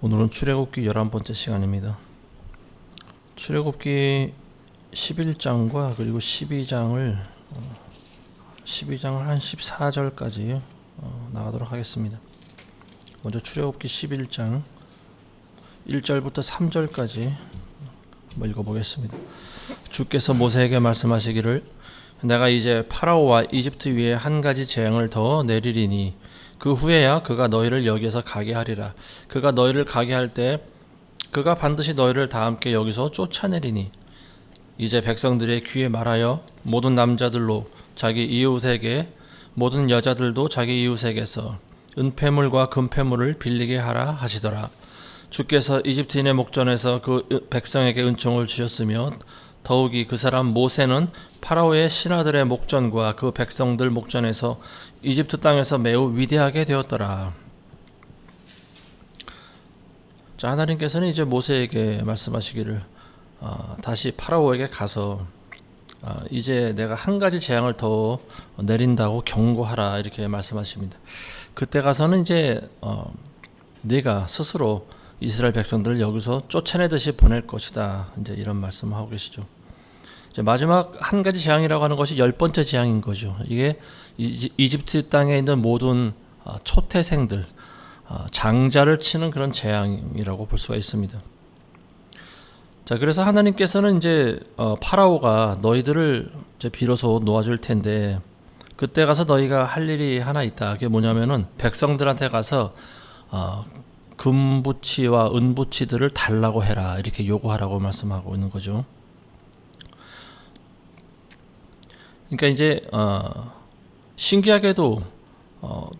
오늘은 출애굽기 11번째 시간입니다. 출애굽기 11장과 그리고 12장을 한 14절까지 나가도록 하겠습니다. 먼저 출애굽기 11장 1절부터 3절까지 한번 읽어보겠습니다. 주께서 모세에게 말씀하시기를 내가 이제 파라오와 이집트 위에 한 가지 재앙을 더 내리리니 그 후에야 그가 너희를 여기에서 가게 하리라. 그가 너희를 가게 할 때 그가 반드시 너희를 다 함께 여기서 쫓아내리니 이제 백성들의 귀에 말하여 모든 남자들로 자기 이웃에게 모든 여자들도 자기 이웃에게서 은폐물과 금폐물을 빌리게 하라 하시더라. 주께서 이집트인의 목전에서 그 백성에게 은총을 주셨으며 더욱이 그 사람 모세는 파라오의 신하들의 목전과 그 백성들 목전에서 이집트 땅에서 매우 위대하게 되었더라. 자, 하나님께서는 이제 모세에게 말씀하시기를 다시 파라오에게 가서 이제 내가 한 가지 재앙을 더 내린다고 경고하라 이렇게 말씀하십니다. 그때 가서는 이제 네가 스스로 이스라엘 백성들을 여기서 쫓아내듯이 보낼 것이다. 이제 이런 말씀을 하고 계시죠. 이제 마지막 한 가지 재앙이라고 하는 것이 10번째 재앙인 거죠. 이게 이집트 땅에 있는 모든 초태생들, 장자를 치는 그런 재앙이라고 볼 수가 있습니다. 자, 그래서 하나님께서는 이제 파라오가 너희들을 이제 비로소 놓아줄 텐데 그때 가서 너희가 할 일이 하나 있다. 그게 뭐냐면은 백성들한테 가서 금부치와 은부치들을 달라고 해라 이렇게 요구하라고 말씀하고 있는 거죠. 그러니까 이제 신기하게도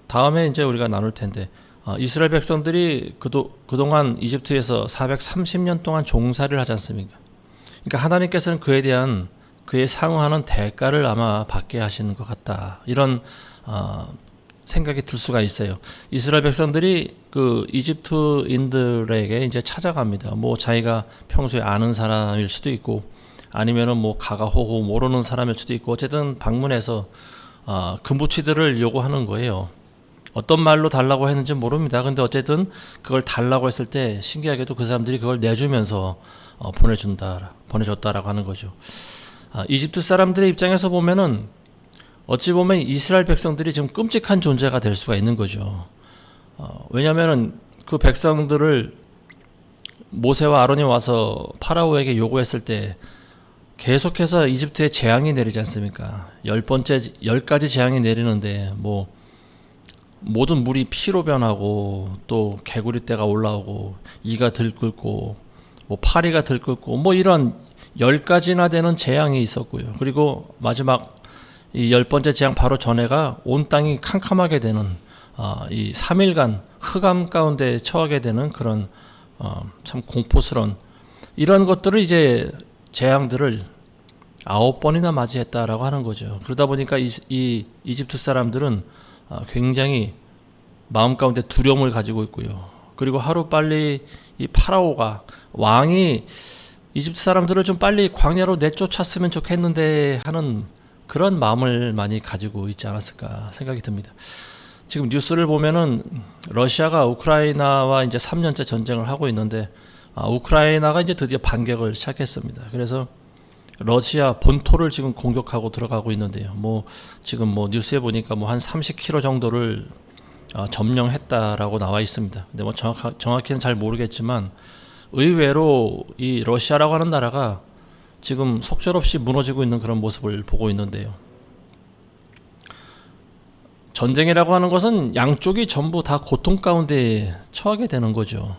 다음에 이제 우리가 나눌 텐데 이스라엘 백성들이 그동안 이집트에서 430년 동안 종살이를 하지 않습니까? 그러니까 하나님께서는 그에 대한 그에 상응하는 대가를 아마 받게 하시는 것 같다. 이런 생각이 들 수가 있어요. 이스라엘 백성들이 그 이집트인들에게 이제 찾아갑니다. 뭐 자기가 평소에 아는 사람일 수도 있고 아니면은 뭐 가가호호 모르는 사람일 수도 있고 어쨌든 방문해서 금부치들을 요구하는 거예요. 어떤 말로 달라고 했는지 모릅니다. 근데 어쨌든 그걸 달라고 했을 때 신기하게도 그 사람들이 그걸 내주면서 보내줬다라고 하는 거죠. 이집트 사람들의 입장에서 보면은 어찌 보면 이스라엘 백성들이 지금 끔찍한 존재가 될 수가 있는 거죠. 왜냐하면은 그 백성들을 모세와 아론이 와서 파라오에게 요구했을 때 계속해서 이집트에 재앙이 내리지 않습니까? 10가지 재앙이 내리는데 뭐 모든 물이 피로 변하고 또 개구리떼가 올라오고 이가 들끓고 뭐 파리가 들끓고 뭐 이런 10가지나 되는 재앙이 있었고요. 그리고 마지막 이 10번째 재앙 바로 전에가 온 땅이 캄캄하게 되는 이 3일간 흑암 가운데 처하게 되는 그런 참 공포스러운 이런 것들을 이제 재앙들을 9번이나 맞이했다라고 하는 거죠. 그러다 보니까 이 이집트 사람들은 굉장히 마음 가운데 두려움을 가지고 있고요. 그리고 하루빨리 이 파라오가 왕이 이집트 사람들을 좀 빨리 광야로 내쫓았으면 좋겠는데 하는 그런 마음을 많이 가지고 있지 않았을까 생각이 듭니다. 지금 뉴스를 보면은 러시아가 우크라이나와 이제 3년째 전쟁을 하고 있는데 우크라이나가 이제 드디어 반격을 시작했습니다. 그래서 러시아 본토를 지금 공격하고 들어가고 있는데요. 뭐 지금 뭐 뉴스에 보니까 뭐 한 30km 정도를 점령했다라고 나와 있습니다. 근데 뭐 정확히는 잘 모르겠지만 의외로 이 러시아라고 하는 나라가 지금 속절없이 무너지고 있는 그런 모습을 보고 있는데요. 전쟁이라고 하는 것은 양쪽이 전부 다 고통 가운데 처하게 되는 거죠.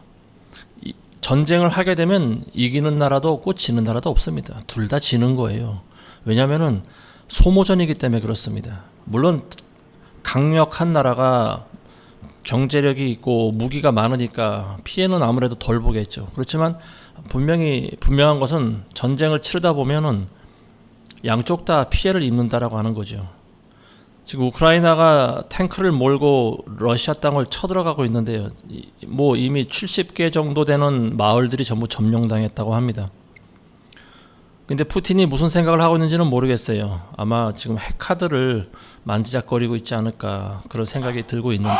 전쟁을 하게 되면 이기는 나라도 없고 지는 나라도 없습니다. 둘 다 지는 거예요. 왜냐하면은 소모전이기 때문에 그렇습니다. 물론 강력한 나라가 경제력이 있고 무기가 많으니까 피해는 아무래도 덜 보겠죠. 그렇지만 분명한 것은 전쟁을 치르다 보면은 양쪽 다 피해를 입는다라고 하는 거죠. 지금 우크라이나가 탱크를 몰고 러시아 땅을 쳐들어가고 있는데요. 뭐 이미 70개 정도 되는 마을들이 전부 점령당했다고 합니다. 근데 푸틴이 무슨 생각을 하고 있는지는 모르겠어요. 아마 지금 핵카드를 만지작거리고 있지 않을까 그런 생각이 들고 있는데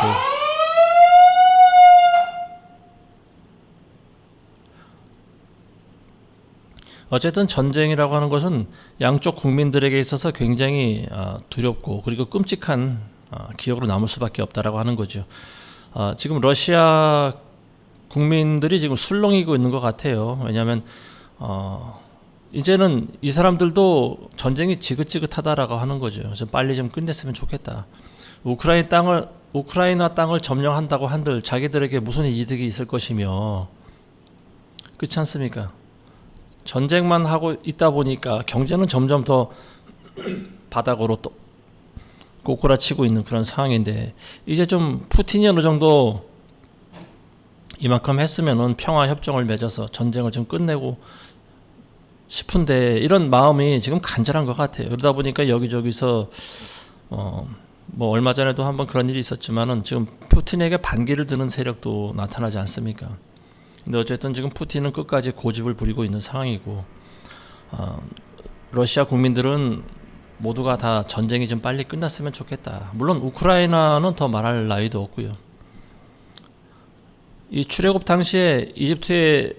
어쨌든 전쟁이라고 하는 것은 양쪽 국민들에게 있어서 굉장히 두렵고 그리고 끔찍한 기억으로 남을 수밖에 없다라고 하는 거죠. 지금 러시아 국민들이 지금 술렁이고 있는 것 같아요. 왜냐하면 이제는 이 사람들도 전쟁이 지긋지긋하다라고 하는 거죠. 그래서 빨리 좀 끝냈으면 좋겠다. 우크라이나 땅을 점령한다고 한들 자기들에게 무슨 이득이 있을 것이며, 그렇지 않습니까? 전쟁만 하고 있다 보니까 경제는 점점 더 바닥으로 또 꼬꾸라치고 있는 그런 상황인데, 이제 좀 푸틴이 어느 정도 이만큼 했으면은 평화 협정을 맺어서 전쟁을 좀 끝내고 싶은데, 이런 마음이 지금 간절한 것 같아요. 그러다 보니까 여기저기서 뭐 얼마 전에도 한번 그런 일이 있었지만은 지금 푸틴에게 반기를 드는 세력도 나타나지 않습니까? 근데 어쨌든 지금 푸틴은 끝까지 고집을 부리고 있는 상황이고, 러시아 국민들은 모두가 다 전쟁이 좀 빨리 끝났으면 좋겠다. 물론 우크라이나는 더 말할 나위도 없고요. 이 출애굽 당시에 이집트에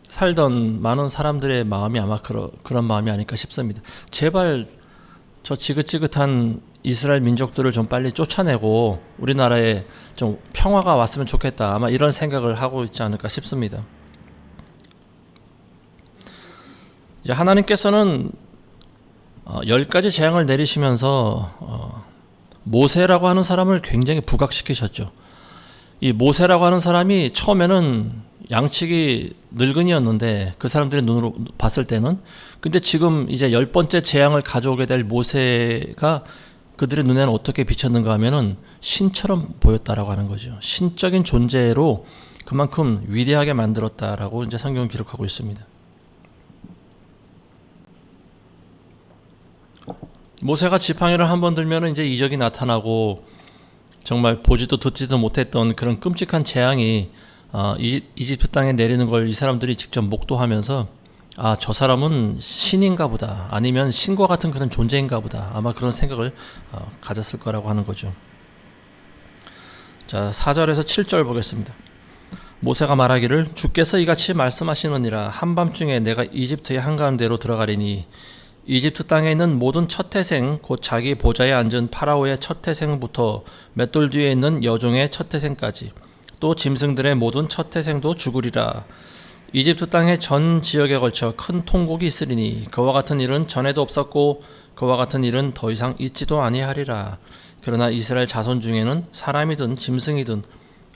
살던 많은 사람들의 마음이 아마 그런 마음이 아닐까 싶습니다. 제발 저 지긋지긋한 이스라엘 민족들을 좀 빨리 쫓아내고 우리나라에 좀 평화가 왔으면 좋겠다. 아마 이런 생각을 하고 있지 않을까 싶습니다. 이제 하나님께서는 10가지 재앙을 내리시면서 모세라고 하는 사람을 굉장히 부각시키셨죠. 이 모세라고 하는 사람이 처음에는 양치기 늙은이였는데 그 사람들의 눈으로 봤을 때는, 근데 지금 이제 10번째 재앙을 가져오게 될 모세가 그들의 눈에는 어떻게 비쳤는가 하면은 신처럼 보였다라고 하는 거죠. 신적인 존재로 그만큼 위대하게 만들었다라고 이제 성경은 기록하고 있습니다. 모세가 지팡이를 한번 들면은 이제 이적이 나타나고, 정말 보지도 듣지도 못했던 그런 끔찍한 재앙이 이집트 땅에 내리는 걸 이 사람들이 직접 목도하면서, 저 사람은 신인가 보다, 아니면 신과 같은 그런 존재인가 보다, 아마 그런 생각을 가졌을 거라고 하는 거죠. 자, 4절에서 7절 보겠습니다. 모세가 말하기를, 주께서 이같이 말씀하시느니라. 한밤중에 내가 이집트의 한가운데로 들어가리니 이집트 땅에 있는 모든 첫 태생, 곧 자기 보좌에 앉은 파라오의 첫 태생부터 맷돌 뒤에 있는 여종의 첫 태생까지, 또 짐승들의 모든 첫 태생도 죽으리라. 이집트 땅의 전 지역에 걸쳐 큰 통곡이 있으리니 그와 같은 일은 전에도 없었고 그와 같은 일은 더 이상 있지도 아니하리라. 그러나 이스라엘 자손 중에는 사람이든 짐승이든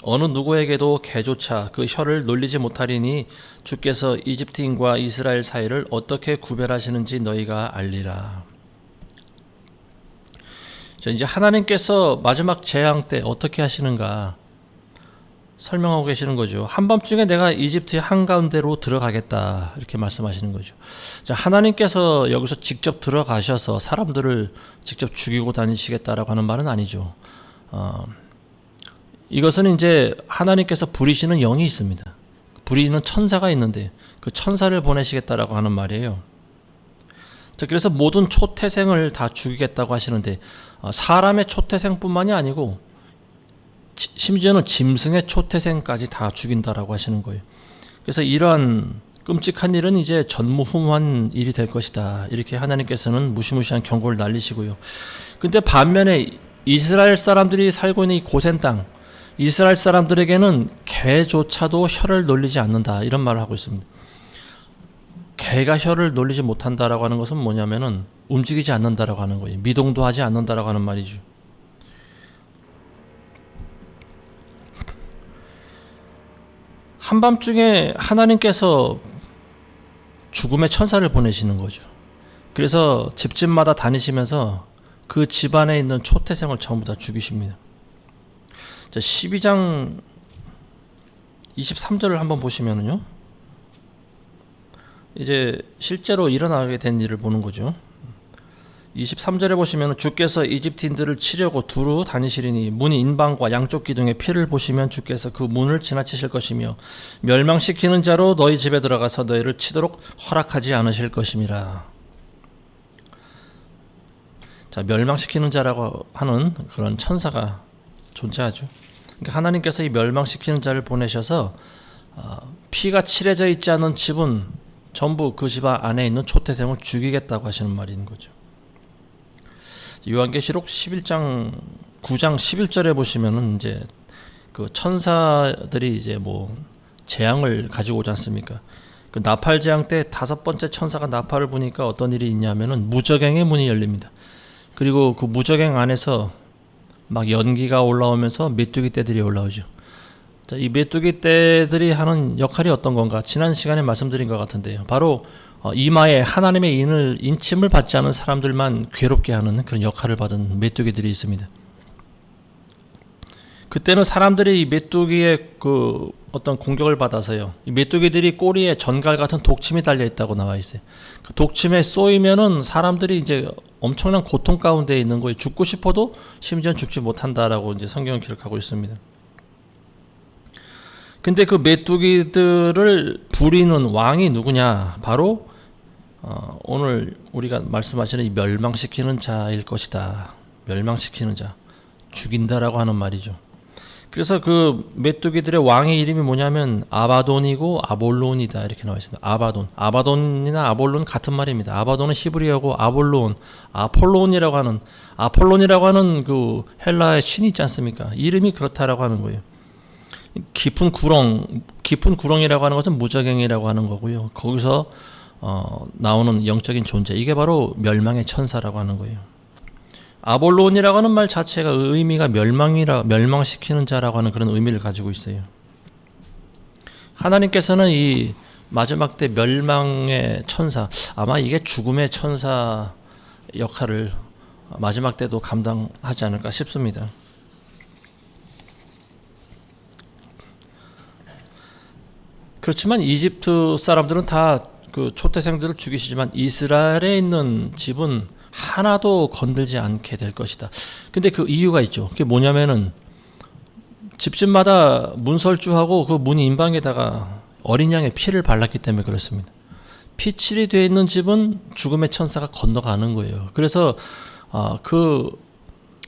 어느 누구에게도 개조차 그 혀를 놀리지 못하리니 주께서 이집트인과 이스라엘 사이를 어떻게 구별하시는지 너희가 알리라. 자, 이제 하나님께서 마지막 재앙 때 어떻게 하시는가 설명하고 계시는 거죠. 한밤중에 내가 이집트의 한가운데로 들어가겠다, 이렇게 말씀하시는 거죠. 자, 하나님께서 여기서 직접 들어가셔서 사람들을 직접 죽이고 다니시겠다라고 하는 말은 아니죠. 이것은 이제 하나님께서 부리시는 영이 있습니다. 부리는 천사가 있는데 그 천사를 보내시겠다라고 하는 말이에요. 자, 그래서 모든 초태생을 다 죽이겠다고 하시는데, 사람의 초태생뿐만이 아니고 심지어는 짐승의 초태생까지 다 죽인다라고 하시는 거예요. 그래서 이러한 끔찍한 일은 이제 전무후무한 일이 될 것이다, 이렇게 하나님께서는 무시무시한 경고를 날리시고요. 근데 반면에 이스라엘 사람들이 살고 있는 이 고센 땅, 이스라엘 사람들에게는 개조차도 혀를 놀리지 않는다, 이런 말을 하고 있습니다. 개가 혀를 놀리지 못한다라고 하는 것은 뭐냐면은 움직이지 않는다라고 하는 거예요. 미동도 하지 않는다라고 하는 말이죠. 한밤중에 하나님께서 죽음의 천사를 보내시는 거죠. 그래서 집집마다 다니시면서 그 집안에 있는 초태생을 전부 다 죽이십니다. 자, 12장 23절을 한번 보시면은요, 이제 실제로 일어나게 된 일을 보는 거죠. 23절에 보시면 주께서 이집트인들을 치려고 두루 다니시리니 문이 인방과 양쪽 기둥에 피를 보시면 주께서 그 문을 지나치실 것이며 멸망시키는 자로 너희 집에 들어가서 너희를 치도록 허락하지 않으실 것임이라. 자, 멸망시키는 자라고 하는 그런 천사가 존재하죠. 그러니까 하나님께서 이 멸망시키는 자를 보내셔서 피가 칠해져 있지 않은 집은 전부 그 집 안에 있는 초태생을 죽이겠다고 하시는 말이 있는 거죠. 요한계시록 11장 9장 11절에 보시면은 이제 그 천사들이 이제 뭐 재앙을 가지고 오지 않습니까? 그 나팔 재앙 때 5번째 천사가 나팔을 부니까 어떤 일이 있냐면은 무저갱의 문이 열립니다. 그리고 그 무저갱 안에서 막 연기가 올라오면서 메뚜기 떼들이 올라오죠. 자, 이 메뚜기 떼들이 하는 역할이 어떤 건가? 지난 시간에 말씀드린 것 같은데요. 바로 이마에 하나님의 인침을 받지 않은 사람들만 괴롭게 하는 그런 역할을 받은 메뚜기들이 있습니다. 그때는 사람들이 이 메뚜기의 그 어떤 공격을 받아서요. 이 메뚜기들이 꼬리에 전갈 같은 독침이 달려 있다고 나와 있어요. 그 독침에 쏘이면은 사람들이 이제 엄청난 고통 가운데 있는 거예요. 죽고 싶어도 심지어 죽지 못한다라고 이제 성경은 기록하고 있습니다. 근데 그 메뚜기들을 부리는 왕이 누구냐? 바로 오늘 우리가 말씀하시는 이 멸망시키는 자일 것이다. 멸망시키는 자, 죽인다라고 하는 말이죠. 그래서 그 메뚜기들의 왕의 이름이 뭐냐면 아바돈이고 아볼론이다 이렇게 나와 있습니다. 아바돈이나 아볼론 같은 말입니다. 아바돈은 히브리어고 아폴론이라고 하는 그 헬라의 신이 있지 않습니까? 이름이 그렇다라고 하는 거예요. 깊은 구렁이라고 하는 것은 무저갱이라고 하는 거고요. 거기서 나오는 영적인 존재, 이게 바로 멸망의 천사라고 하는 거예요. 아볼론이라고 하는 말 자체가 의미가 멸망시키는 자라고 하는 그런 의미를 가지고 있어요. 하나님께서는 이 마지막 때 멸망의 천사, 아마 이게 죽음의 천사 역할을 마지막 때도 감당하지 않을까 싶습니다. 그렇지만 이집트 사람들은 다 그 초태생들을 죽이시지만 이스라엘에 있는 집은 하나도 건들지 않게 될 것이다. 근데 그 이유가 있죠. 그게 뭐냐면은 집집마다 문설주하고 그 문 인방에다가 어린 양의 피를 발랐기 때문에 그렇습니다. 피칠이 되어 있는 집은 죽음의 천사가 건너가는 거예요. 그래서 그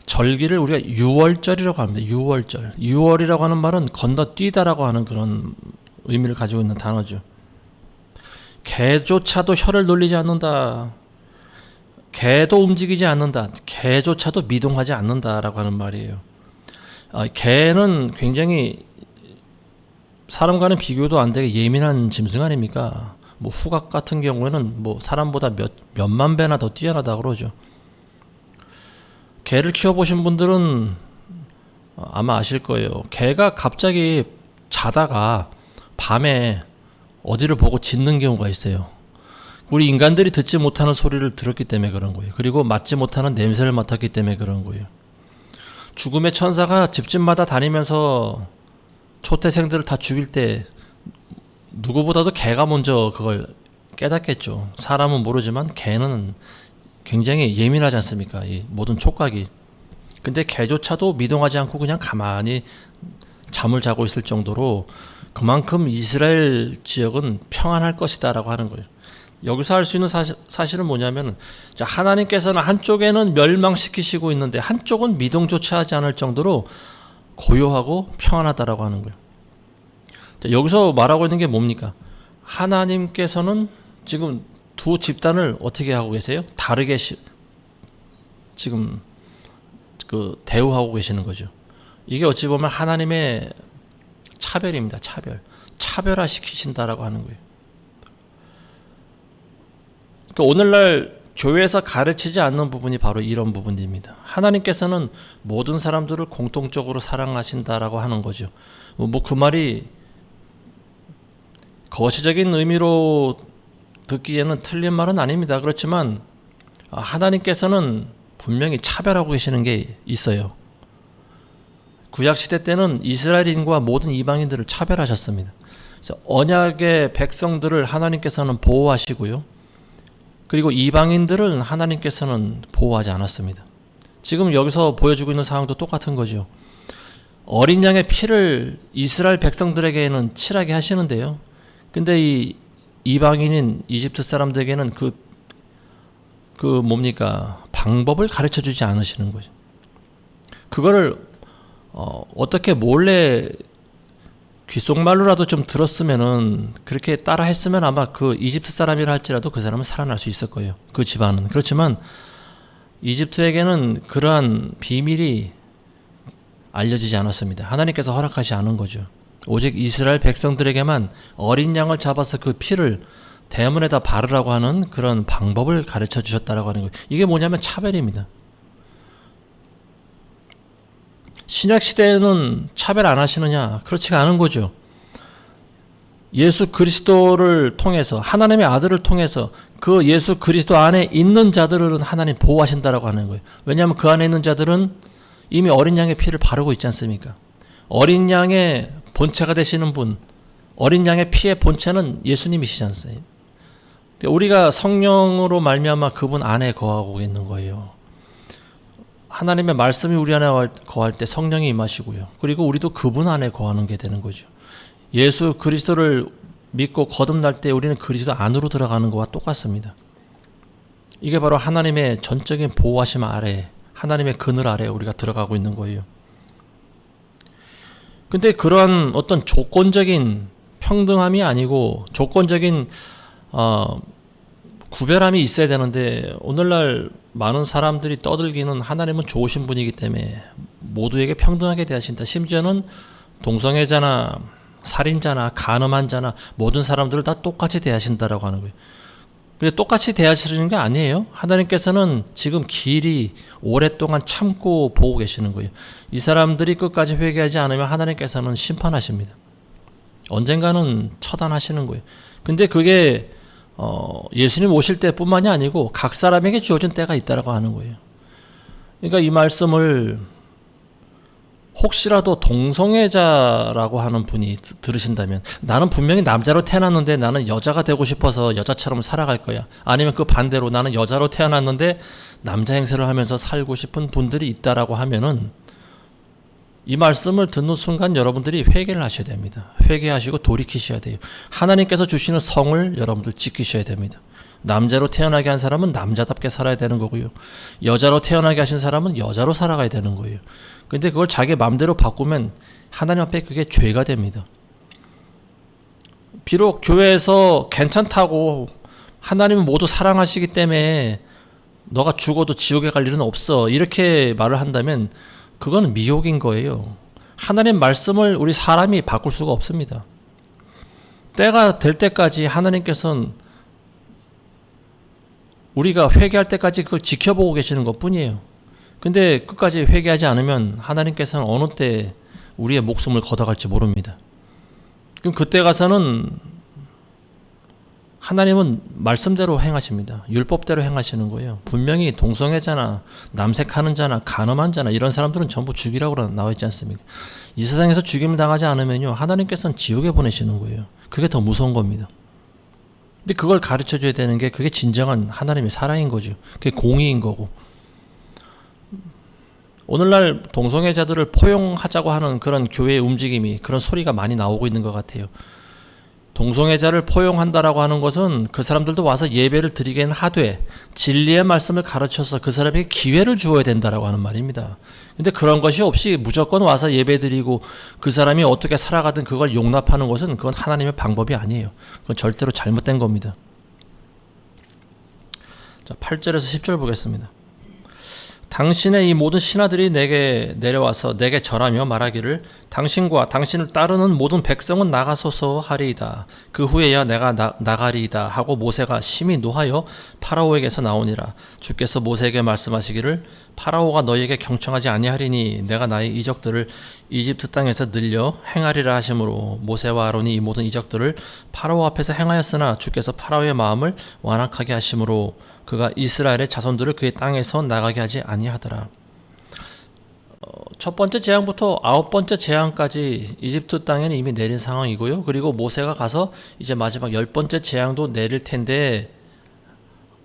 절기를 우리가 유월절이라고 합니다. 유월절. 유월이라고 하는 말은 건너뛰다라고 하는 그런 의미를 가지고 있는 단어죠. 개조차도 혀를 놀리지 않는다. 개도 움직이지 않는다. 개조차도 미동하지 않는다라고 하는 말이에요. 개는 굉장히 사람과는 비교도 안 되게 예민한 짐승 아닙니까? 뭐 후각 같은 경우에는 뭐 사람보다 몇만 배나 더 뛰어나다 그러죠. 개를 키워보신 분들은 아마 아실 거예요. 개가 갑자기 자다가 밤에 어디를 보고 짖는 경우가 있어요. 우리 인간들이 듣지 못하는 소리를 들었기 때문에 그런 거예요. 그리고 맡지 못하는 냄새를 맡았기 때문에 그런 거예요. 죽음의 천사가 집집마다 다니면서 초태생들을 다 죽일 때 누구보다도 개가 먼저 그걸 깨닫겠죠. 사람은 모르지만 개는 굉장히 예민하지 않습니까? 이 모든 촉각이. 근데 개조차도 미동하지 않고 그냥 가만히 잠을 자고 있을 정도로 그만큼 이스라엘 지역은 평안할 것이다 라고 하는 거예요. 여기서 할 수 있는 사실은 뭐냐면 하나님께서는 한쪽에는 멸망시키시고 있는데 한쪽은 미동조차 하지 않을 정도로 고요하고 평안하다라고 하는 거예요. 여기서 말하고 있는 게 뭡니까? 하나님께서는 지금 두 집단을 어떻게 하고 계세요? 다르게 지금 그 대우하고 계시는 거죠. 이게 어찌 보면 하나님의 차별입니다. 차별화 시키신다라고 하는 거예요. 그러니까 오늘날 교회에서 가르치지 않는 부분이 바로 이런 부분입니다. 하나님께서는 모든 사람들을 공통적으로 사랑하신다라고 하는 거죠. 뭐 그 말이 거시적인 의미로 듣기에는 틀린 말은 아닙니다. 그렇지만 하나님께서는 분명히 차별하고 계시는 게 있어요. 구약시대 때는 이스라엘인과 모든 이방인들을 차별하셨습니다. 그래서 언약의 백성들을 하나님께서는 보호하시고요. 그리고 이방인들은 하나님께서는 보호하지 않았습니다. 지금 여기서 보여주고 있는 상황도 똑같은 거죠. 어린 양의 피를 이스라엘 백성들에게는 칠하게 하시는데요. 근데 이 이방인인 이집트 사람들에게는 방법을 가르쳐 주지 않으시는 거죠. 그거를 어떻게 몰래 귓속말로라도 좀 들었으면은, 그렇게 따라 했으면 아마 그 이집트 사람이라 할지라도 그 사람은 살아날 수 있을 거예요. 그 집안은. 그렇지만 이집트에게는 그러한 비밀이 알려지지 않았습니다. 하나님께서 허락하지 않은 거죠. 오직 이스라엘 백성들에게만 어린 양을 잡아서 그 피를 대문에다 바르라고 하는 그런 방법을 가르쳐 주셨다라고 하는 거예요. 이게 뭐냐면 차별입니다. 신약 시대에는 차별 안 하시느냐? 그렇지가 않은 거죠. 예수 그리스도를 통해서, 하나님의 아들을 통해서 그 예수 그리스도 안에 있는 자들은 하나님 보호하신다라고 하는 거예요. 왜냐하면 그 안에 있는 자들은 이미 어린 양의 피를 바르고 있지 않습니까? 어린 양의 본체가 되시는 분, 어린 양의 피의 본체는 예수님이시지 않습니까? 우리가 성령으로 말미암아 그분 안에 거하고 있는 거예요. 하나님의 말씀이 우리 안에 거할 때 성령이 임하시고요. 그리고 우리도 그분 안에 거하는 게 되는 거죠. 예수 그리스도를 믿고 거듭날 때 우리는 그리스도 안으로 들어가는 것과 똑같습니다. 이게 바로 하나님의 전적인 보호하심 아래, 하나님의 그늘 아래 우리가 들어가고 있는 거예요. 근데 그러한 어떤 조건적인 평등함이 아니고 조건적인 구별함이 있어야 되는데, 오늘날 많은 사람들이 떠들기는 하나님은 좋으신 분이기 때문에 모두에게 평등하게 대하신다. 심지어는 동성애자나 살인자나 간음한 자나 모든 사람들을 다 똑같이 대하신다라고 하는 거예요. 근데 똑같이 대하시는 게 아니에요. 하나님께서는 지금 길이 오랫동안 참고 보고 계시는 거예요. 이 사람들이 끝까지 회개하지 않으면 하나님께서는 심판하십니다. 언젠가는 처단하시는 거예요. 근데 그게 예수님 오실 때뿐만이 아니고 각 사람에게 주어진 때가 있다라고 하는 거예요. 그러니까 이 말씀을 혹시라도 동성애자라고 하는 분이 들으신다면, 나는 분명히 남자로 태어났는데 나는 여자가 되고 싶어서 여자처럼 살아갈 거야. 아니면 그 반대로 나는 여자로 태어났는데 남자 행세를 하면서 살고 싶은 분들이 있다라고 하면은, 이 말씀을 듣는 순간 여러분들이 회개를 하셔야 됩니다. 회개하시고 돌이키셔야 돼요. 하나님께서 주시는 성을 여러분들 지키셔야 됩니다. 남자로 태어나게 한 사람은 남자답게 살아야 되는 거고요. 여자로 태어나게 하신 사람은 여자로 살아가야 되는 거예요. 근데 그걸 자기 마음대로 바꾸면 하나님 앞에 그게 죄가 됩니다. 비록 교회에서 괜찮다고, 하나님은 모두 사랑하시기 때문에 너가 죽어도 지옥에 갈 일은 없어, 이렇게 말을 한다면 그건 미혹인 거예요. 하나님 말씀을 우리 사람이 바꿀 수가 없습니다. 때가 될 때까지 하나님께서는 우리가 회개할 때까지 그걸 지켜보고 계시는 것 뿐이에요. 근데 끝까지 회개하지 않으면 하나님께서는 어느 때 우리의 목숨을 걷어갈지 모릅니다. 그럼 그때 가서는 하나님은 말씀대로 행하십니다. 율법대로 행하시는 거예요. 분명히 동성애자나 남색하는 자나 간음한 자나 이런 사람들은 전부 죽이라고 나와 있지 않습니까? 이 세상에서 죽임을 당하지 않으면요, 하나님께서는 지옥에 보내시는 거예요. 그게 더 무서운 겁니다. 근데 그걸 가르쳐줘야 되는 게, 그게 진정한 하나님의 사랑인 거죠. 그게 공의인 거고. 오늘날 동성애자들을 포용하자고 하는 그런 교회의 움직임이, 그런 소리가 많이 나오고 있는 것 같아요. 동성애자를 포용한다라고 하는 것은 그 사람들도 와서 예배를 드리게는 하되 진리의 말씀을 가르쳐서 그 사람에게 기회를 주어야 된다라고 하는 말입니다. 근데 그런 것이 없이 무조건 와서 예배 드리고 그 사람이 어떻게 살아가든 그걸 용납하는 것은, 그건 하나님의 방법이 아니에요. 그건 절대로 잘못된 겁니다. 자, 8절에서 10절 보겠습니다. 당신의 이 모든 신하들이 내게 내려와서 내게 절하며 말하기를, 당신과 당신을 따르는 모든 백성은 나가소서 하리이다. 그 후에야 내가 나가리이다 하고 모세가 심히 노하여 파라오에게서 나오니라. 주께서 모세에게 말씀하시기를, 파라오가 너희에게 경청하지 아니하리니 내가 나의 이적들을 이집트 땅에서 늘려 행하리라 하심으로, 모세와 아론이 이 모든 이적들을 파라오 앞에서 행하였으나 주께서 파라오의 마음을 완악하게 하심으로 그가 이스라엘의 자손들을 그의 땅에서 나가게 하지 아니하더라. 첫 번째 재앙부터 9번째 재앙까지 이집트 땅에는 이미 내린 상황이고요. 그리고 모세가 가서 이제 마지막 10번째 재앙도 내릴 텐데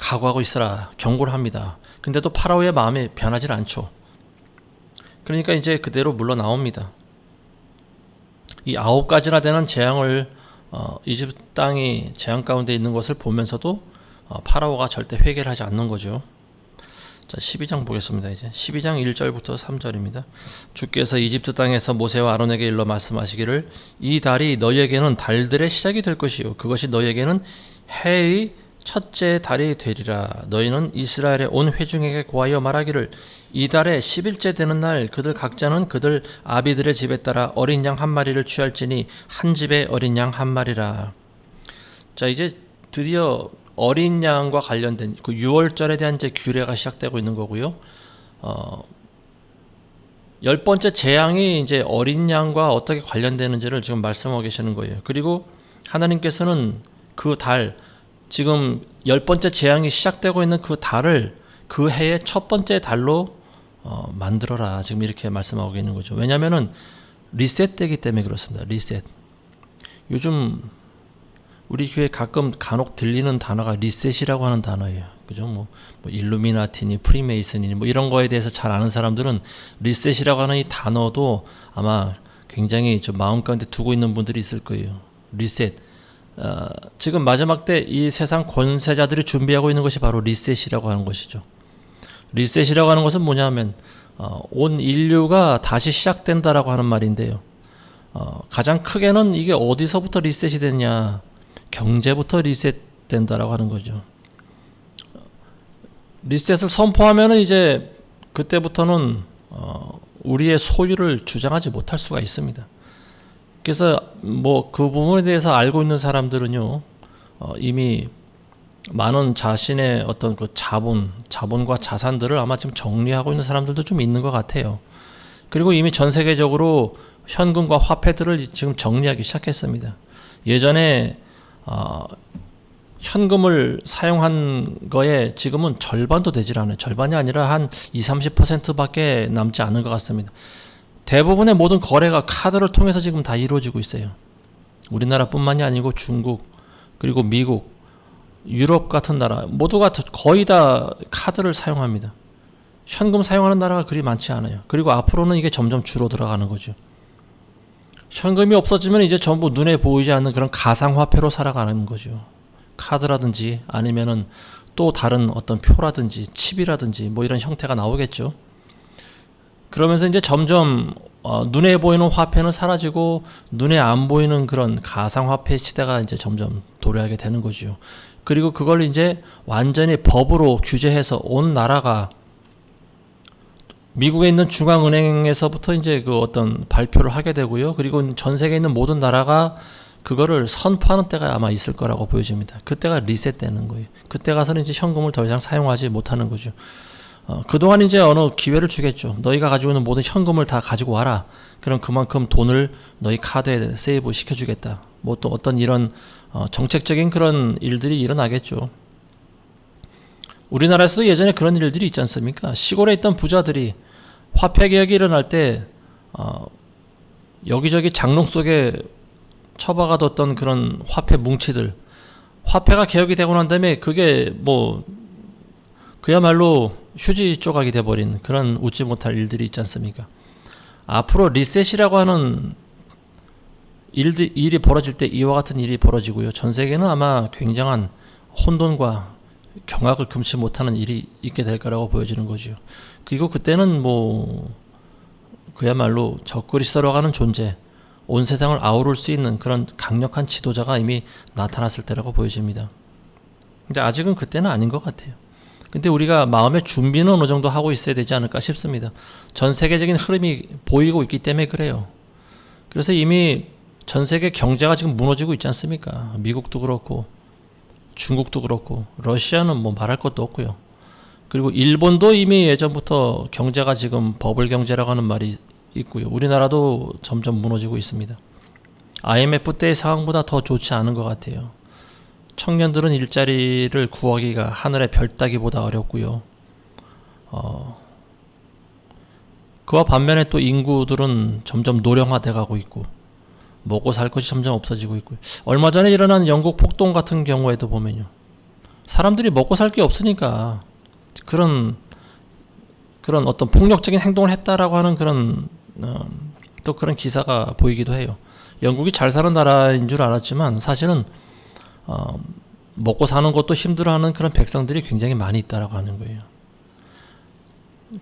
각오하고 있으라 경고를 합니다. 근데도 파라오의 마음이 변하지 않죠. 그러니까 이제 그대로 물러나옵니다. 이 9가지나 되는 재앙을 이집트 땅이 재앙 가운데 있는 것을 보면서도 파라오가 절대 회개를 하지 않는 거죠. 자, 12장 보겠습니다. 이제 12장 1절부터 3절입니다. 주께서 이집트 땅에서 모세와 아론에게 일러 말씀하시기를 이 달이 너희에게는 달들의 시작이 될 것이요 그것이 너희에게는 해의 첫째 달이 되리라. 너희는 이스라엘의 온 회중에게 고하여 말하기를 이 달의 10일째 되는 날 그들 각자는 그들 아비들의 집에 따라 어린 양 한 마리를 취할지니 한 집에 어린 양 한 마리라. 자, 이제 드디어 어린 양과 관련된 그 유월절에 대한 이제 규례가 시작되고 있는 거고요. 열 번째 재앙이 이제 어린 양과 어떻게 관련되는지를 지금 말씀하고 계시는 거예요. 그리고 하나님께서는 그 달, 지금 열 번째 재앙이 시작되고 있는 그 달을 그 해의 첫 번째 달로 만들어라. 지금 이렇게 말씀하고 있는 거죠. 왜냐하면은 리셋되기 때문에 그렇습니다. 리셋. 요즘 우리 교회 가끔 간혹 들리는 단어가 리셋이라고 하는 단어예요. 그죠? 뭐 일루미나티니, 프리메이슨이니, 뭐 이런 거에 대해서 잘 아는 사람들은 리셋이라고 하는 이 단어도 아마 굉장히 좀 마음 가운데 두고 있는 분들이 있을 거예요. 리셋. 지금 마지막 때 이 세상 권세자들이 준비하고 있는 것이 바로 리셋이라고 하는 것이죠. 리셋이라고 하는 것은 뭐냐면, 온 인류가 다시 시작된다라고 하는 말인데요. 가장 크게는 이게 어디서부터 리셋이 됐냐. 경제부터 리셋된다라고 하는 거죠. 리셋을 선포하면은 이제 그때부터는 우리의 소유를 주장하지 못할 수가 있습니다. 그래서 뭐 그 부분에 대해서 알고 있는 사람들은요, 이미 많은 자신의 어떤 그 자본과 자산들을 아마 지금 정리하고 있는 사람들도 좀 있는 것 같아요. 그리고 이미 전 세계적으로 현금과 화폐들을 지금 정리하기 시작했습니다. 예전에 현금을 사용한 거에 지금은 절반도 되질 않아요. 절반이 아니라 한 20-30%밖에 남지 않은 것 같습니다. 대부분의 모든 거래가 카드를 통해서 지금 다 이루어지고 있어요. 우리나라뿐만이 아니고 중국, 그리고 미국, 유럽 같은 나라 모두가 거의 다 카드를 사용합니다. 현금 사용하는 나라가 그리 많지 않아요. 그리고 앞으로는 이게 점점 줄어들어가는 거죠. 현금이 없어지면 이제 전부 눈에 보이지 않는 그런 가상화폐로 살아가는 거죠. 카드라든지 아니면은 또 다른 어떤 표라든지 칩이라든지 뭐 이런 형태가 나오겠죠. 그러면서 이제 점점 눈에 보이는 화폐는 사라지고 눈에 안 보이는 그런 가상화폐 시대가 이제 점점 도래하게 되는 거죠. 그리고 그걸 이제 완전히 법으로 규제해서 온 나라가 미국에 있는 중앙은행에서부터 이제 그 어떤 발표를 하게 되고요. 그리고 전 세계에 있는 모든 나라가 그거를 선포하는 때가 아마 있을 거라고 보여집니다. 그때가 리셋되는 거예요. 그때 가서는 이제 현금을 더 이상 사용하지 못하는 거죠. 그동안 이제 어느 기회를 주겠죠. 너희가 가지고 있는 모든 현금을 다 가지고 와라. 그럼 그만큼 돈을 너희 카드에 세이브 시켜주겠다. 뭐 또 어떤 이런 정책적인 그런 일들이 일어나겠죠. 우리나라에서도 예전에 그런 일들이 있지 않습니까? 시골에 있던 부자들이 화폐 개혁이 일어날 때 여기저기 장롱 속에 처박아뒀던 그런 화폐 뭉치들, 화폐가 개혁이 되고 난 다음에 그게 뭐 그야말로 휴지 조각이 돼버린 그런 웃지 못할 일들이 있지 않습니까? 앞으로 리셋이라고 하는 일이 벌어질 때 이와 같은 일이 벌어지고요. 전 세계는 아마 굉장한 혼돈과 경악을 금치 못하는 일이 있게 될 거라고 보여지는 거죠. 그리고 그때는 뭐 그야말로 적그리스도로 가는 존재, 온 세상을 아우를 수 있는 그런 강력한 지도자가 이미 나타났을 때라고 보여집니다. 근데 아직은 그때는 아닌 것 같아요. 근데 우리가 마음의 준비는 어느 정도 하고 있어야 되지 않을까 싶습니다. 전 세계적인 흐름이 보이고 있기 때문에 그래요. 그래서 이미 전 세계 경제가 지금 무너지고 있지 않습니까? 미국도 그렇고 중국도 그렇고 러시아는 뭐 말할 것도 없고요. 그리고 일본도 이미 예전부터 경제가 지금 버블 경제라고 하는 말이 있고요. 우리나라도 점점 무너지고 있습니다. IMF 때의 상황보다 더 좋지 않은 것 같아요. 청년들은 일자리를 구하기가 하늘의 별 따기보다 어렵고요. 그와 반면에 또 인구들은 점점 노령화돼 가고 있고 먹고 살 것이 점점 없어지고 있고요. 얼마 전에 일어난 영국 폭동 같은 경우에도 보면요. 사람들이 먹고 살 게 없으니까 그런 어떤 폭력적인 행동을 했다라고 하는 그런 또 그런 기사가 보이기도 해요. 영국이 잘 사는 나라인 줄 알았지만 사실은 먹고 사는 것도 힘들어하는 그런 백성들이 굉장히 많이 있다라고 하는 거예요.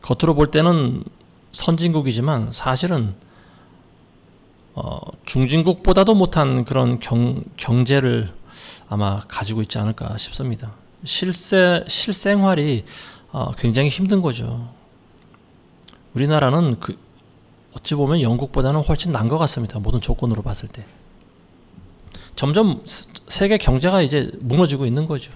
겉으로 볼 때는 선진국이지만 사실은 중진국보다도 못한 그런 경제를 아마 가지고 있지 않을까 싶습니다. 실생활이 굉장히 힘든 거죠. 우리나라는 어찌 보면 영국보다는 훨씬 나은 것 같습니다. 모든 조건으로 봤을 때. 점점 세계 경제가 이제 무너지고 있는 거죠.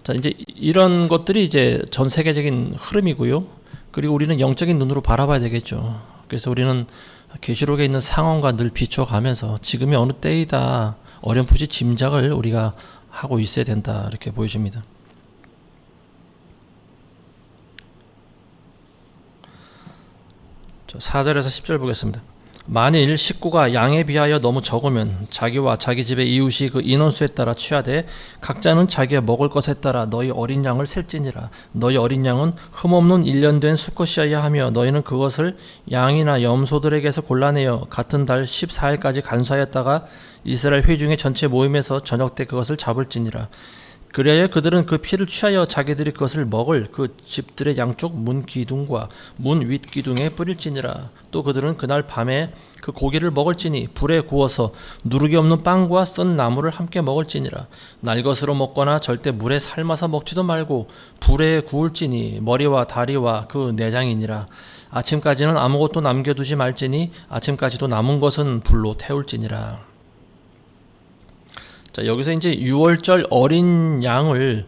자, 이제 이런 것들이 이제 전 세계적인 흐름이고요. 그리고 우리는 영적인 눈으로 바라봐야 되겠죠. 그래서 우리는 계시록에 있는 상황과 늘 비춰가면서 지금이 어느 때이다 어렴풋이 짐작을 우리가 하고 있어야 된다 이렇게 보여집니다. 자, 4절에서 10절 보겠습니다. 만일 식구가 양에 비하여 너무 적으면 자기와 자기 집의 이웃이 그 인원수에 따라 취하되 각자는 자기가 먹을 것에 따라 너희 어린 양을 셀지니라. 너희 어린 양은 흠없는 1년 된 수컷이어야 하며 너희는 그것을 양이나 염소들에게서 골라내어 같은 달 14일까지 간수하였다가 이스라엘 회중의 전체 모임에서 저녁 때 그것을 잡을지니라. 그리하여 그들은 그 피를 취하여 자기들이 그것을 먹을 그 집들의 양쪽 문 기둥과 문 윗 기둥에 뿌릴지니라. 또 그들은 그날 밤에 그 고기를 먹을지니 불에 구워서 누룩이 없는 빵과 썬 나물을 함께 먹을지니라. 날 것으로 먹거나 절대 물에 삶아서 먹지도 말고 불에 구울지니 머리와 다리와 그 내장이니라. 아침까지는 아무것도 남겨두지 말지니 아침까지도 남은 것은 불로 태울지니라. 자, 여기서 이제 6월절 어린 양을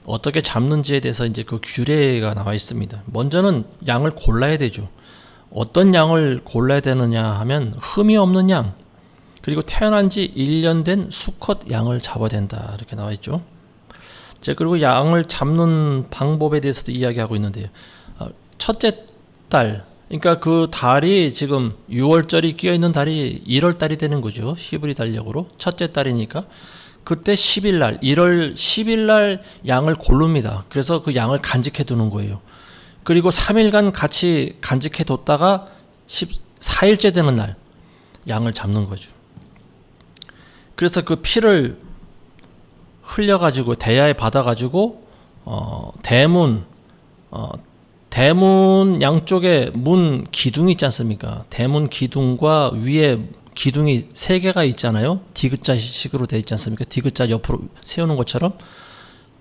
어떻게 잡는지에 대해서 이제 그 규례가 나와 있습니다. 먼저는 양을 골라야 되죠. 어떤 양을 골라야 되느냐 하면 흠이 없는 양, 그리고 태어난 지 1년 된 수컷 양을 잡아야 된다 이렇게 나와 있죠. 자, 그리고 양을 잡는 방법에 대해서도 이야기하고 있는데요. 첫째 달, 그러니까 그 달이 지금 6월절이 끼어있는 달이 1월달이 되는 거죠. 히브리 달력으로 첫째 달이니까 그때 10일날 1월 10일날 양을 고릅니다. 그래서 그 양을 간직해 두는 거예요. 그리고 3일간 같이 간직해 뒀다가 14일째 되는 날 양을 잡는 거죠. 그래서 그 피를 흘려가지고 대야에 받아가지고 대문 양쪽에 문 기둥이 있지 않습니까? 대문 기둥과 위에 기둥이 3개가 있잖아요. 디귿자식으로 되어 있지 않습니까? 디귿자 옆으로 세우는 것처럼.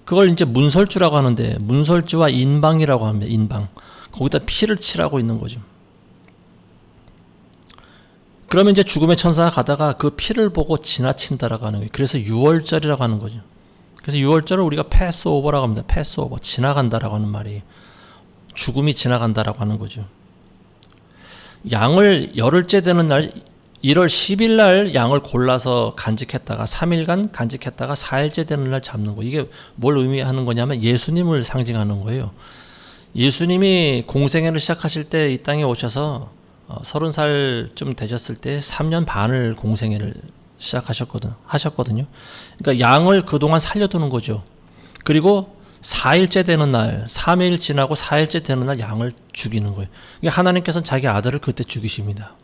그걸 이제 문설주라고 하는데, 문설주와 인방이라고 합니다. 인방. 거기다 피를 칠하고 있는 거죠. 그러면 이제 죽음의 천사가 가다가 그 피를 보고 지나친다라고 하는 거예요. 그래서 6월절이라고 하는 거죠. 그래서 6월절을 우리가 패스오버라고 합니다. 패스오버. 지나간다라고 하는 말이. 죽음이 지나간다라고 하는 거죠. 양을 열흘째 되는 날 1월 10일 날 양을 골라서 간직했다가 3일간 간직했다가 4일째 되는 날 잡는 거. 이게 뭘 의미하는 거냐면 예수님을 상징하는 거예요. 예수님이 공생애를 시작하실 때 이 땅에 오셔서 30살쯤 되셨을 때 3년 반을 공생애를 하셨거든요. 그러니까 양을 그동안 살려두는 거죠. 그리고 4일째 되는 날, 3일 지나고 4일째 되는 날 양을 죽이는 거예요. 하나님께서는 자기 아들을 그때 죽이십니다.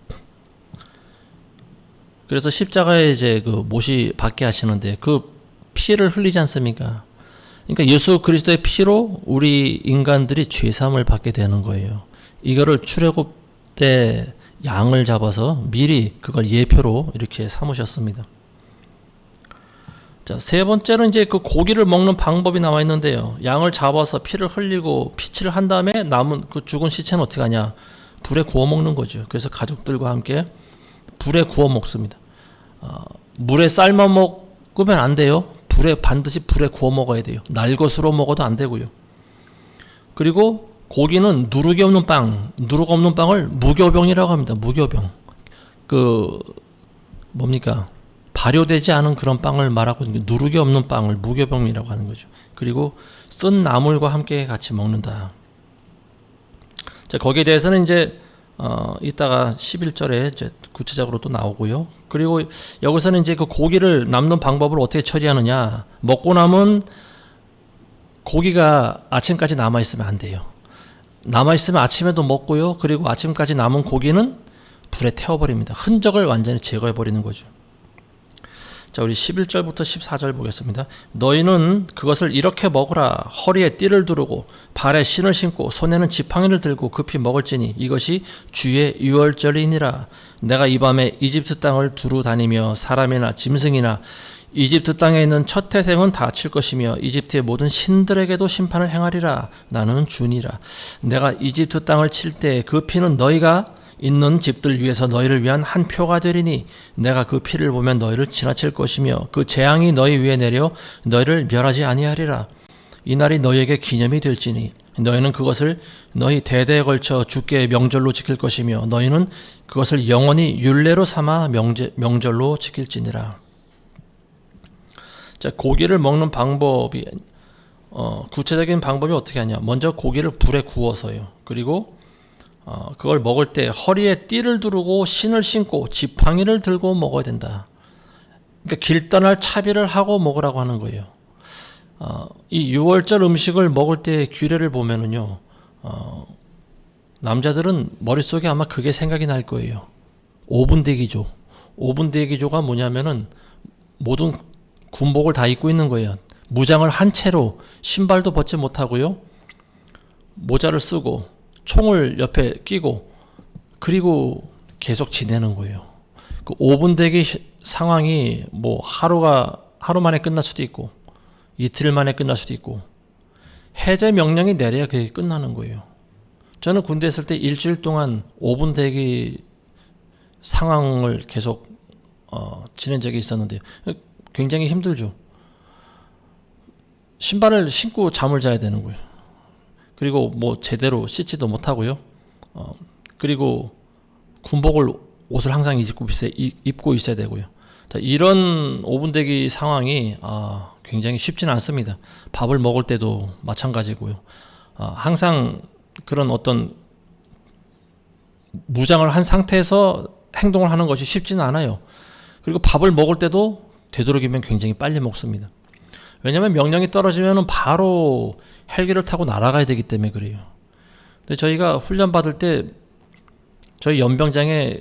그래서 십자가에 이제 그 못이 받게 하시는데 그 피를 흘리지 않습니까? 그러니까 예수 그리스도의 피로 우리 인간들이 죄사함을 받게 되는 거예요. 이거를 출애굽 때 양을 잡아서 미리 그걸 예표로 이렇게 삼으셨습니다. 자, 세 번째는 이제 그 고기를 먹는 방법이 나와 있는데요. 양을 잡아서 피를 흘리고 피칠을 한 다음에 남은 그 죽은 시체는 어떻게 하냐? 불에 구워 먹는 거죠. 그래서 가족들과 함께 불에 구워 먹습니다. 물에 삶아 먹으면 안 돼요. 반드시 불에 구워 먹어야 돼요. 날 것으로 먹어도 안 되고요. 그리고 고기는 누룩이 없는 빵, 누룩 없는 빵을 무교병이라고 합니다. 무교병. 뭡니까? 발효되지 않은 그런 빵을 말하고 누룩이 없는 빵을 무교병이라고 하는 거죠. 그리고 쓴 나물과 함께 같이 먹는다. 자, 거기에 대해서는 이제 이따가 11절에 이제 구체적으로 또 나오고요. 그리고 여기서는 이제 그 고기를 남는 방법을 어떻게 처리하느냐. 먹고 남은 고기가 아침까지 남아있으면 안 돼요. 남아있으면 아침에도 먹고요. 그리고 아침까지 남은 고기는 불에 태워버립니다. 흔적을 완전히 제거해버리는 거죠. 자, 우리 11절부터 14절 보겠습니다. 너희는 그것을 이렇게 먹으라. 허리에 띠를 두르고 발에 신을 신고 손에는 지팡이를 들고 급히 먹을지니 이것이 주의 유월절이니라. 내가 이 밤에 이집트 땅을 두루 다니며 사람이나 짐승이나 이집트 땅에 있는 첫 태생은 다 칠 것이며 이집트의 모든 신들에게도 심판을 행하리라. 나는 주니라. 내가 이집트 땅을 칠 때 그 피는 너희가 있는 집들 위에서 너희를 위한 한 표가 되리니 내가 그 피를 보면 너희를 지나칠 것이며 그 재앙이 너희 위에 내려 너희를 멸하지 아니하리라. 이 날이 너희에게 기념이 될지니 너희는 그것을 너희 대대에 걸쳐 주께 명절로 지킬 것이며 너희는 그것을 영원히 율례로 삼아 명절로 지킬지니라. 자, 고기를 먹는 방법이 구체적인 방법이 어떻게 하냐. 먼저 고기를 불에 구워서요. 그리고 그걸 먹을 때 허리에 띠를 두르고 신을 신고 지팡이를 들고 먹어야 된다. 그러니까 길 떠날 차비를 하고 먹으라고 하는 거예요. 이 유월절 음식을 먹을 때 규례를 보면은요, 남자들은 머릿속에 아마 그게 생각이 날 거예요. 5분 대기조. 5분 대기조가 뭐냐면은 모든 군복을 다 입고 있는 거예요. 무장을 한 채로 신발도 벗지 못하고요. 모자를 쓰고 총을 옆에 끼고 그리고 계속 지내는 거예요. 그 5분 대기 상황이 뭐 하루 만에 끝날 수도 있고 이틀 만에 끝날 수도 있고 해제 명령이 내려야 그게 끝나는 거예요. 저는 군대 있을 때 일주일 동안 5분 대기 상황을 계속 지낸 적이 있었는데요. 굉장히 힘들죠. 신발을 신고 잠을 자야 되는 거예요. 그리고 뭐 제대로 씻지도 못하고요. 그리고 군복을 옷을 항상 입고 있어야 되고요. 자, 이런 5분 대기 상황이 굉장히 쉽지는 않습니다. 밥을 먹을 때도 마찬가지고요. 항상 그런 어떤 무장을 한 상태에서 행동을 하는 것이 쉽지는 않아요. 그리고 밥을 먹을 때도 되도록이면 굉장히 빨리 먹습니다. 왜냐하면 명령이 떨어지면 바로 헬기를 타고 날아가야 되기 때문에 그래요. 근데 저희가 훈련 받을 때 저희 연병장에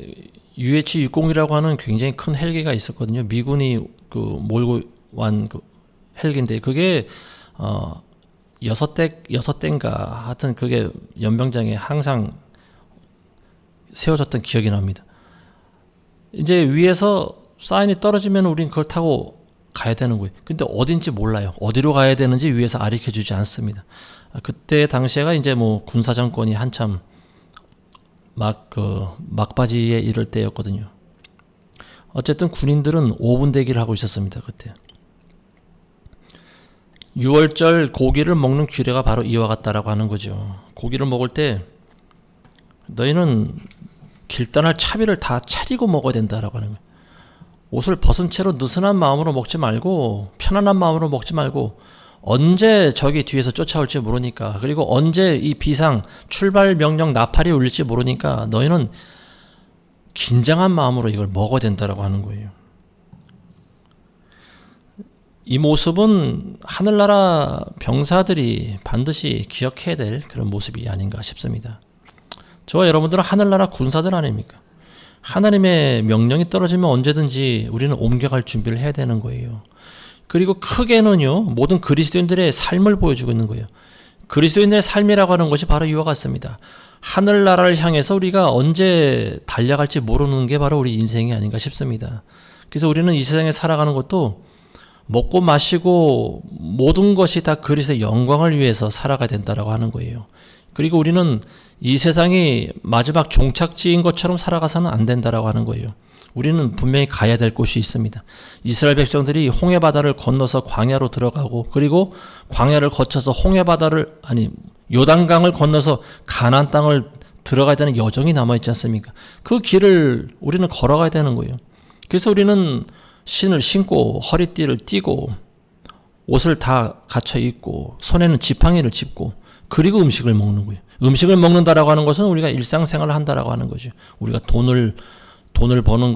UH-60이라고 하는 굉장히 큰 헬기가 있었거든요. 미군이 몰고 온 헬기인데 그게 6대인가 하여튼 그게 연병장에 항상 세워졌던 기억이 납니다. 이제 위에서 사인이 떨어지면 우린 그걸 타고 가야 되는 거예요. 근데 어딘지 몰라요. 어디로 가야 되는지 위에서 가르쳐 주지 않습니다. 그때 당시에가 이제 뭐 군사정권이 한참 막바지에 이를 때였거든요. 어쨌든 군인들은 5분 대기를 하고 있었습니다. 그때. 6월절 고기를 먹는 규례가 바로 이와 같다라고 하는 거죠. 고기를 먹을 때 너희는 길 떠날 차비를 다 차리고 먹어야 된다라고 하는 거예요. 옷을 벗은 채로 느슨한 마음으로 먹지 말고 편안한 마음으로 먹지 말고 언제 적이 뒤에서 쫓아올지 모르니까 그리고 언제 이 비상 출발 명령 나팔이 울릴지 모르니까 너희는 긴장한 마음으로 이걸 먹어야 된다라고 하는 거예요. 이 모습은 하늘나라 병사들이 반드시 기억해야 될 그런 모습이 아닌가 싶습니다. 저와 여러분들은 하늘나라 군사들 아닙니까? 하나님의 명령이 떨어지면 언제든지 우리는 옮겨갈 준비를 해야 되는 거예요. 그리고 크게는요, 모든 그리스도인들의 삶을 보여주고 있는 거예요. 그리스도인의 삶이라고 하는 것이 바로 이와 같습니다. 하늘나라를 향해서 우리가 언제 달려갈지 모르는 게 바로 우리 인생이 아닌가 싶습니다. 그래서 우리는 이 세상에 살아가는 것도 먹고 마시고 모든 것이 다 그리스도의 영광을 위해서 살아가야 된다라고 하는 거예요. 그리고 우리는 이 세상이 마지막 종착지인 것처럼 살아가서는 안 된다라고 하는 거예요. 우리는 분명히 가야 될 곳이 있습니다. 이스라엘 백성들이 홍해바다를 건너서 광야로 들어가고 그리고 광야를 거쳐서 요단강을 건너서 가나안 땅을 들어가야 되는 여정이 남아있지 않습니까? 그 길을 우리는 걸어가야 되는 거예요. 그래서 우리는 신을 신고 허리띠를 띠고 옷을 다 갖춰 입고 손에는 지팡이를 짚고 그리고 음식을 먹는 거예요. 음식을 먹는다라고 하는 것은 우리가 일상생활을 한다라고 하는 거죠. 우리가 돈을 버는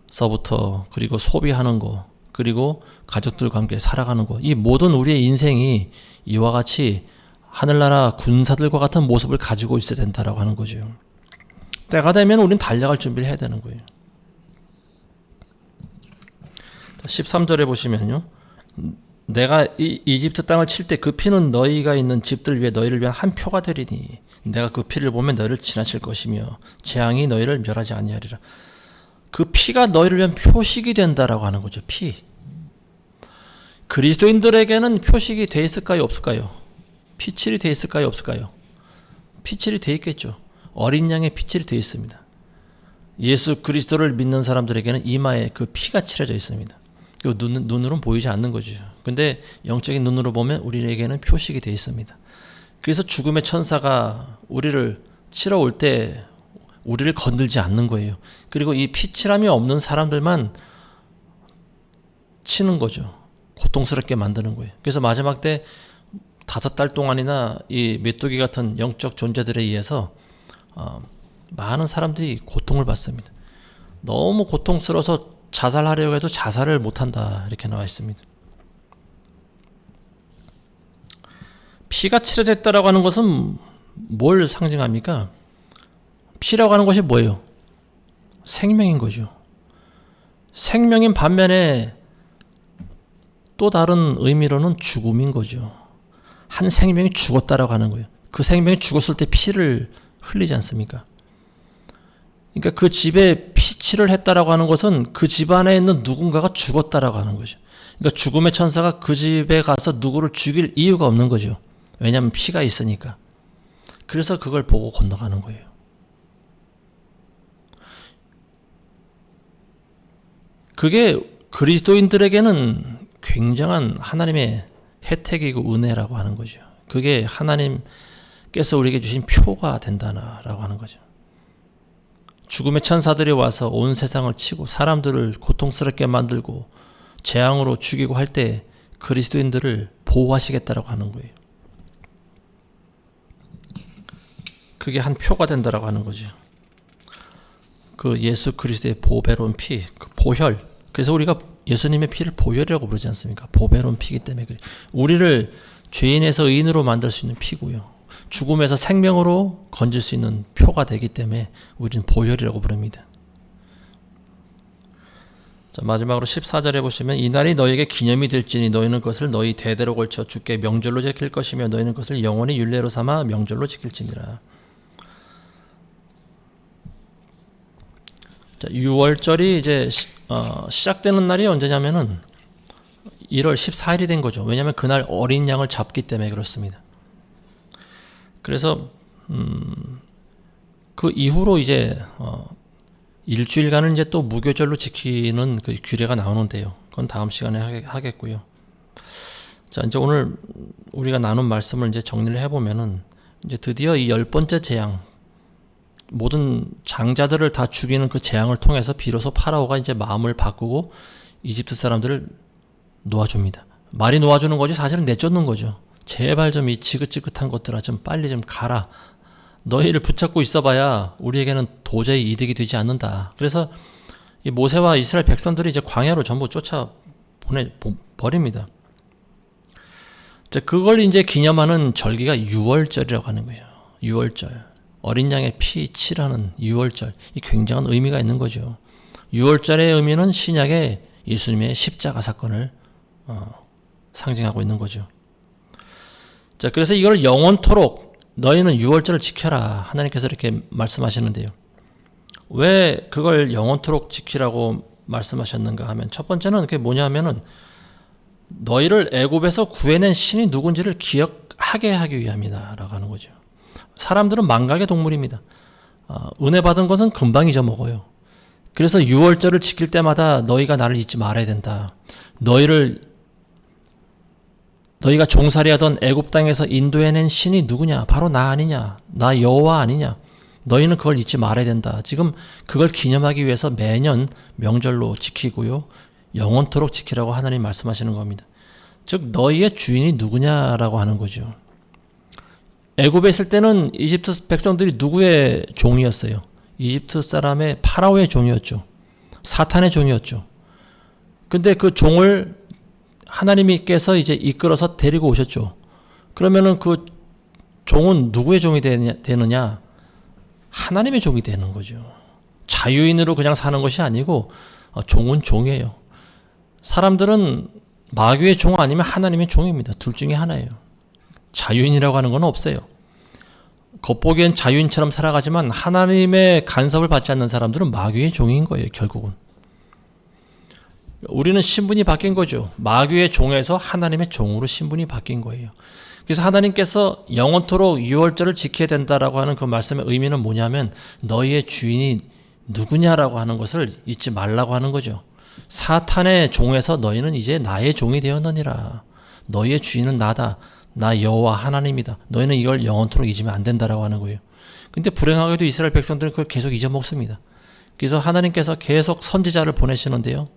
거서부터 그리고 소비하는 거 그리고 가족들과 함께 살아가는 거 이 모든 우리의 인생이 이와 같이 하늘나라 군사들과 같은 모습을 가지고 있어야 된다라고 하는 거죠. 때가 되면 우리는 달려갈 준비를 해야 되는 거예요. 13절에 보시면요. 내가 이 이집트 땅을 칠 때 그 피는 너희가 있는 집들 위에 너희를 위한 한 표가 되리니 내가 그 피를 보면 너희를 지나칠 것이며 재앙이 너희를 멸하지 아니하리라. 그 피가 너희를 위한 표식이 된다라고 하는 거죠. 피. 그리스도인들에게는 표식이 돼 있을까요? 없을까요? 피칠이 돼 있을까요? 없을까요? 피칠이 돼 있겠죠. 어린 양의 피칠이 돼 있습니다. 예수 그리스도를 믿는 사람들에게는 이마에 그 피가 칠해져 있습니다. 눈으로는 보이지 않는 거죠. 근데 영적인 눈으로 보면 우리에게는 표식이 되어 있습니다. 그래서 죽음의 천사가 우리를 치러 올 때 우리를 건들지 않는 거예요. 그리고 이 피칠함이 없는 사람들만 치는 거죠. 고통스럽게 만드는 거예요. 그래서 마지막 때 5달 동안이나 이 메뚜기 같은 영적 존재들에 의해서 많은 사람들이 고통을 받습니다. 너무 고통스러워서 자살하려고 해도 자살을 못한다 이렇게 나와 있습니다. 피가 칠해졌다라고 하는 것은 뭘 상징합니까? 피라고 하는 것이 뭐예요? 생명인 거죠. 생명인 반면에 또 다른 의미로는 죽음인 거죠. 한 생명이 죽었다라고 하는 거예요. 그 생명이 죽었을 때 피를 흘리지 않습니까? 그러니까 그 집에 피칠을 했다라고 하는 것은 그 집 안에 있는 누군가가 죽었다라고 하는 거죠. 그러니까 죽음의 천사가 그 집에 가서 누구를 죽일 이유가 없는 거죠. 왜냐하면 피가 있으니까. 그래서 그걸 보고 건너가는 거예요. 그게 그리스도인들에게는 굉장한 하나님의 혜택이고 은혜라고 하는 거죠. 그게 하나님께서 우리에게 주신 표가 된다라고 하는 거죠. 죽음의 천사들이 와서 온 세상을 치고 사람들을 고통스럽게 만들고 재앙으로 죽이고 할 때 그리스도인들을 보호하시겠다라고 하는 거예요. 그게 한 표가 된다라고 하는 거죠. 그 예수 그리스도의 보배로운 피, 그 보혈. 그래서 우리가 예수님의 피를 보혈이라고 부르지 않습니까? 보배로운 피이기 때문에 그래요. 우리를 죄인에서 의인으로 만들 수 있는 피고요. 죽음에서 생명으로 건질 수 있는 표가 되기 때문에 우리는 보혈이라고 부릅니다. 자, 마지막으로 14절에 보시면 이날이 너희에게 기념이 될지니 너희는 그것을 너희 대대로 걸쳐 주께 명절로 지킬 것이며 너희는 그것을 영원히 율례로 삼아 명절로 지킬지니라. 자, 6월절이 이제 시작되는 날이 언제냐면은 1월 14일이 된 거죠. 왜냐하면 그날 어린 양을 잡기 때문에 그렇습니다. 그래서 그 이후로 이제 일주일간은 이제 또 무교절로 지키는 그 규례가 나오는데요. 그건 다음 시간에 하겠고요. 자, 이제 오늘 우리가 나눈 말씀을 이제 정리를 해보면은 이제 드디어 이 10번째 재앙, 모든 장자들을 다 죽이는 그 재앙을 통해서 비로소 파라오가 이제 마음을 바꾸고 이집트 사람들을 놓아줍니다. 말이 놓아주는 거지 사실은 내쫓는 거죠. 제발 좀 이 지긋지긋한 것들아 좀 빨리 좀 가라. 너희를 붙잡고 있어봐야 우리에게는 도저히 이득이 되지 않는다. 그래서 이 모세와 이스라엘 백성들이 이제 광야로 전부 쫓아 버립니다. 그걸 이제 기념하는 절기가 6월절이라고 하는 거죠. 6월절. 어린 양의 피 칠하는 6월절. 이 굉장한 의미가 있는 거죠. 6월절의 의미는 신약의 예수님의 십자가 사건을 상징하고 있는 거죠. 자, 그래서 이걸 영원토록 너희는 6월절을 지켜라. 하나님께서 이렇게 말씀하시는데요. 왜 그걸 영원토록 지키라고 말씀하셨는가 하면 첫 번째는 그게 뭐냐 하면은 너희를 애굽에서 구해낸 신이 누군지를 기억하게 하기 위함이다라고 하는 거죠. 사람들은 망각의 동물입니다. 은혜 받은 것은 금방 잊어먹어요. 그래서 6월절을 지킬 때마다 너희가 나를 잊지 말아야 된다. 너희가 종살이하던 애굽 땅에서 인도해낸 신이 누구냐? 바로 나 아니냐? 나 여호와 아니냐? 너희는 그걸 잊지 말아야 된다. 지금 그걸 기념하기 위해서 매년 명절로 지키고요. 영원토록 지키라고 하나님 말씀하시는 겁니다. 즉 너희의 주인이 누구냐라고 하는 거죠. 애굽에 있을 때는 이집트 백성들이 누구의 종이었어요? 이집트 사람의 파라오의 종이었죠. 사탄의 종이었죠. 근데 그 종을 하나님께서 이제 이끌어서 데리고 오셨죠. 그러면은 그 종은 누구의 종이 되느냐? 하나님의 종이 되는 거죠. 자유인으로 그냥 사는 것이 아니고 종은 종이에요. 사람들은 마귀의 종 아니면 하나님의 종입니다. 둘 중에 하나예요. 자유인이라고 하는 건 없어요. 겉보기엔 자유인처럼 살아가지만 하나님의 간섭을 받지 않는 사람들은 마귀의 종인 거예요. 결국은. 우리는 신분이 바뀐 거죠. 마귀의 종에서 하나님의 종으로 신분이 바뀐 거예요. 그래서 하나님께서 영원토록 유월절을 지켜야 된다라고 하는 그 말씀의 의미는 뭐냐면 너희의 주인이 누구냐라고 하는 것을 잊지 말라고 하는 거죠. 사탄의 종에서 너희는 이제 나의 종이 되었느니라. 너희의 주인은 나다. 나 여호와 하나님이다. 너희는 이걸 영원토록 잊으면 안 된다라고 하는 거예요. 근데 불행하게도 이스라엘 백성들은 그걸 계속 잊어먹습니다. 그래서 하나님께서 계속 선지자를 보내시는데요.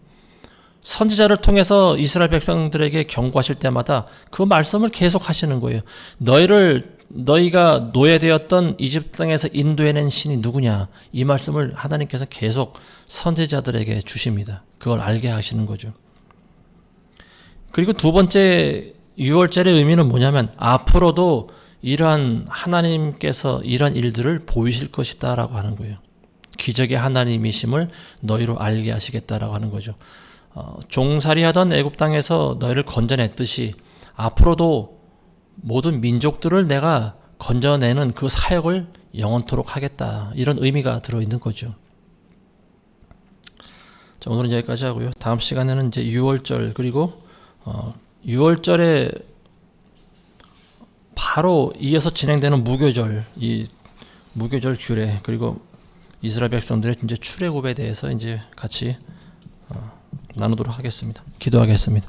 선지자를 통해서 이스라엘 백성들에게 경고하실 때마다 그 말씀을 계속 하시는 거예요. 너희가 노예되었던 이집트 땅에서 인도해낸 신이 누구냐? 이 말씀을 하나님께서 계속 선지자들에게 주십니다. 그걸 알게 하시는 거죠. 그리고 두 번째 유월절의 의미는 뭐냐면 앞으로도 이러한 하나님께서 이러한 일들을 보이실 것이다 라고 하는 거예요. 기적의 하나님이심을 너희로 알게 하시겠다라고 하는 거죠. 종살이하던 애굽 땅에서 너희를 건져냈듯이 앞으로도 모든 민족들을 내가 건져내는 그 사역을 영원토록 하겠다. 이런 의미가 들어있는 거죠. 자, 오늘은 여기까지 하고요. 다음 시간에는 이제 유월절 그리고 6월절에 바로 이어서 진행되는 무교절, 이 무교절 규례 그리고 이스라엘 백성들의 이제 출애굽에 대해서 이제 같이 나누도록 하겠습니다. 기도하겠습니다.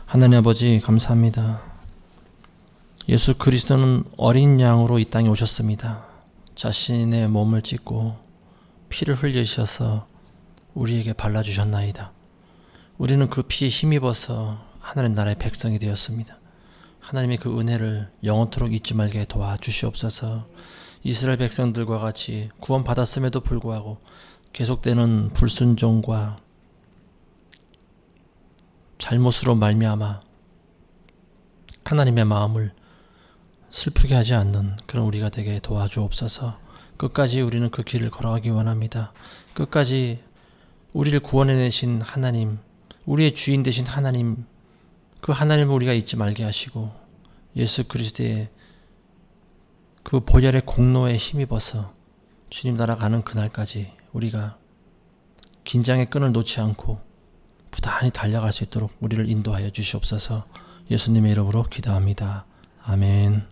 하나님 아버지 감사합니다. 예수 그리스도는 어린 양으로 이 땅에 오셨습니다. 자신의 몸을 찢고 피를 흘리셔서 우리에게 발라주셨나이다. 우리는 그 피에 힘입어서 하나님 나라의 백성이 되었습니다. 하나님의 그 은혜를 영원토록 잊지 말게 도와주시옵소서. 이스라엘 백성들과 같이 구원받았음에도 불구하고 계속되는 불순종과 잘못으로 말미암아 하나님의 마음을 슬프게 하지 않는 그런 우리가 되게 도와주옵소서. 끝까지 우리는 그 길을 걸어가기 원합니다. 끝까지 우리를 구원해내신 하나님, 우리의 주인 되신 하나님, 그 하나님을 우리가 잊지 말게 하시고 예수 그리스도의 그 보혈의 공로에 힘입어서 주님 나라 가는 그날까지 우리가 긴장의 끈을 놓지 않고 부단히 달려갈 수 있도록 우리를 인도하여 주시옵소서. 예수님의 이름으로 기도합니다. 아멘.